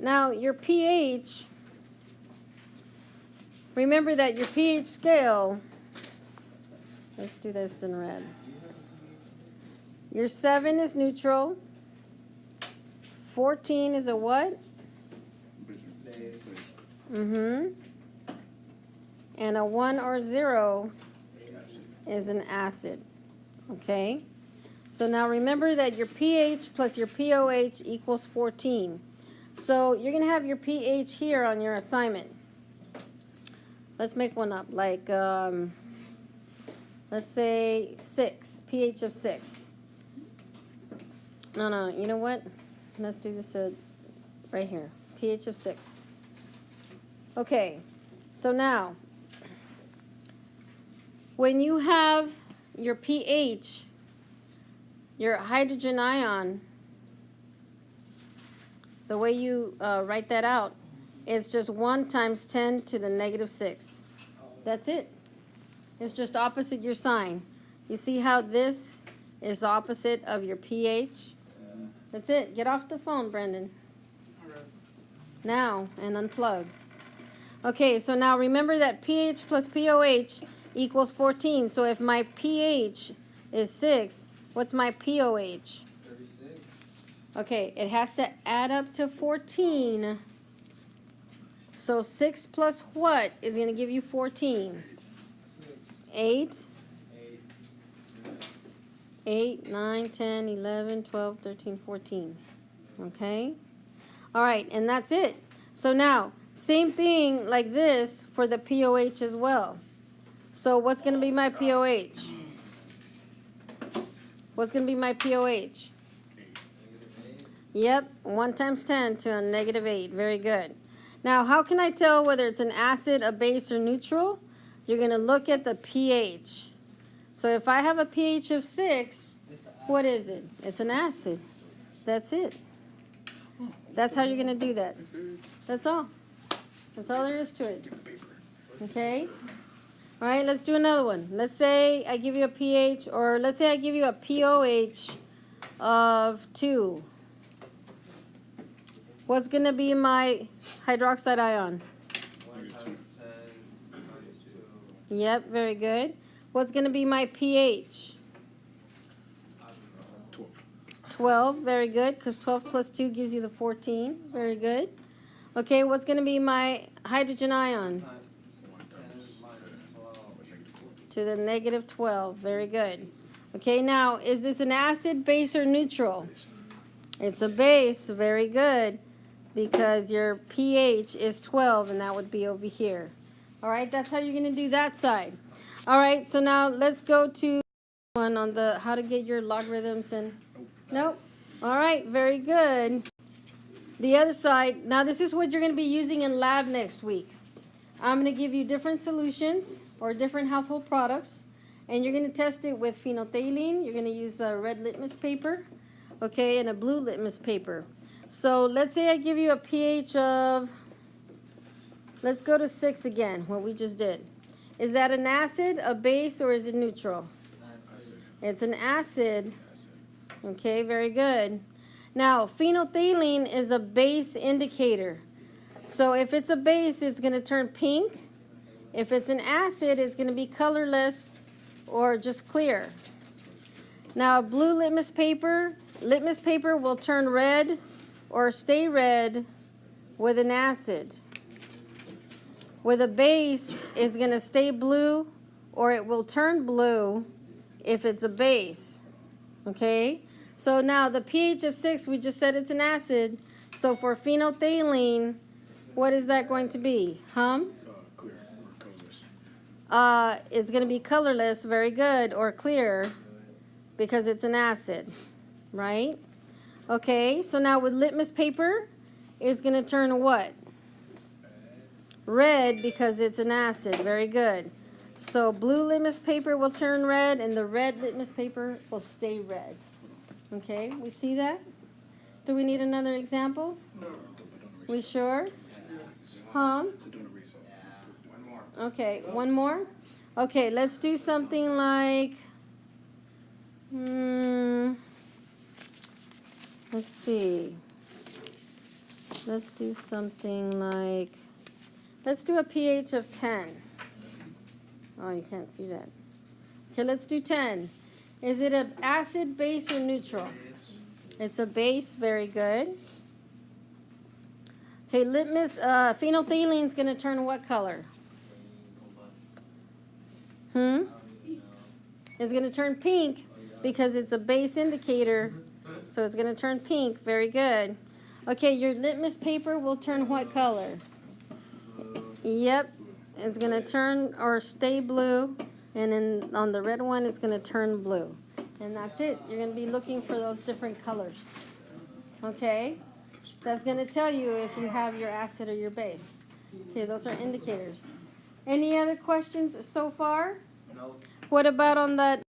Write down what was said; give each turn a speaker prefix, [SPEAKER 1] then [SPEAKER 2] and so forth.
[SPEAKER 1] Now, your pH, remember that your pH scale, let's do this in red. Your 7 is neutral. 14 is a what? Mm-hmm. And a 1 or 0 is an acid. Okay? So now remember that your pH plus your pOH equals 14. So you're going to have your pH here on your assignment. Let's make one up. Like, let's say 6, pH of 6. No, you know what? Let's do this right here. pH of 6. Okay, so now, when you have your pH, your hydrogen ion, the way you write that out, it's just 1 times 10 to the negative 6. That's it. It's just opposite your sign. You see how this is opposite of your pH? That's it. Get off the phone, Brendan. Now, and unplug. Okay, so now remember that pH plus pOH equals 14. So if my pH is 6, what's my pOH?
[SPEAKER 2] 36.
[SPEAKER 1] Okay, it has to add up to 14. So 6 plus what is going to give you 14? 8. 8, 9, 10, 11, 12, 13, 14. Okay? All right, and that's it. So now, same thing like this for the pOH as well. So what's going to be my pOH? What's going to be my pOH? Yep, 1 times 10 to a negative 8. Very good. Now, how can I tell whether it's an acid, a base, or neutral? You're going to look at the pH. So if I have a pH of 6, what is it? It's an acid. That's it. That's how you're going to do that. That's all. That's all there is to it. Okay? All right, let's do another one. Let's say I give you a pH, or let's say I give you a pOH of 2. What's going to be my hydroxide ion?
[SPEAKER 2] 1 times 10 minus 2.
[SPEAKER 1] Yep, very good. What's going to be my pH? 12, very good, because 12 plus 2 gives you the 14. Very good. Okay, what's going to be my hydrogen ion?
[SPEAKER 2] 10 minus 12.
[SPEAKER 1] To the negative 12. Very good. Okay, now, is this an acid, base, or neutral? It's a base. Very good, because your pH is 12, and that would be over here. All right, that's how you're going to do that side. All right, so now let's go to one on the how to get your logarithms and nope. All right, very good. The other side, now this is what you're going to be using in lab next week. I'm going to give you different solutions or different household products, and you're going to test it with phenolphthalein. You're going to use a red litmus paper, okay, and a blue litmus paper. So let's say I give you a pH of, let's go to 6 again, what we just did. Is that an acid, a base, or is it neutral?
[SPEAKER 2] Acid.
[SPEAKER 1] It's an acid. Okay, very good. Now, phenolphthalein is a base indicator. So if it's a base, it's going to turn pink. If it's an acid, it's going to be colorless or just clear. Now, blue litmus paper will turn red or stay red with an acid. With a base, it's going to stay blue or it will turn blue if it's a base. Okay? So now the pH of 6, we just said it's an acid. So for phenolphthalein, what is that going to be?
[SPEAKER 3] Clear or colorless.
[SPEAKER 1] It's going to be colorless, very good, or clear, because it's an acid, right? Okay, so now with litmus paper, it's going to turn what? Red, because it's an acid, very good. So blue litmus paper will turn red, and the red litmus paper will stay red. Okay, we see that? Do we need another example?
[SPEAKER 3] No.
[SPEAKER 1] We sure? Huh?
[SPEAKER 2] One more.
[SPEAKER 1] Okay, one more? Okay, let's do something like, let's see. let's do something like, let's do a pH of 10. Oh, you can't see that. Okay, let's do 10. Is it an acid, base, or neutral? It's a base. Very good. Okay, litmus, phenolphthalein is going to turn what color? It's going to turn pink because it's a base indicator. So it's going to turn pink. Very good. Okay, your litmus paper will turn what color? Yep. It's going to turn or stay blue. And then on the red one, it's going to turn blue. And that's it. You're going to be looking for those different colors. Okay? That's going to tell you if you have your acid or your base. Okay, those are indicators. Any other questions so far?
[SPEAKER 2] No.
[SPEAKER 1] What about on that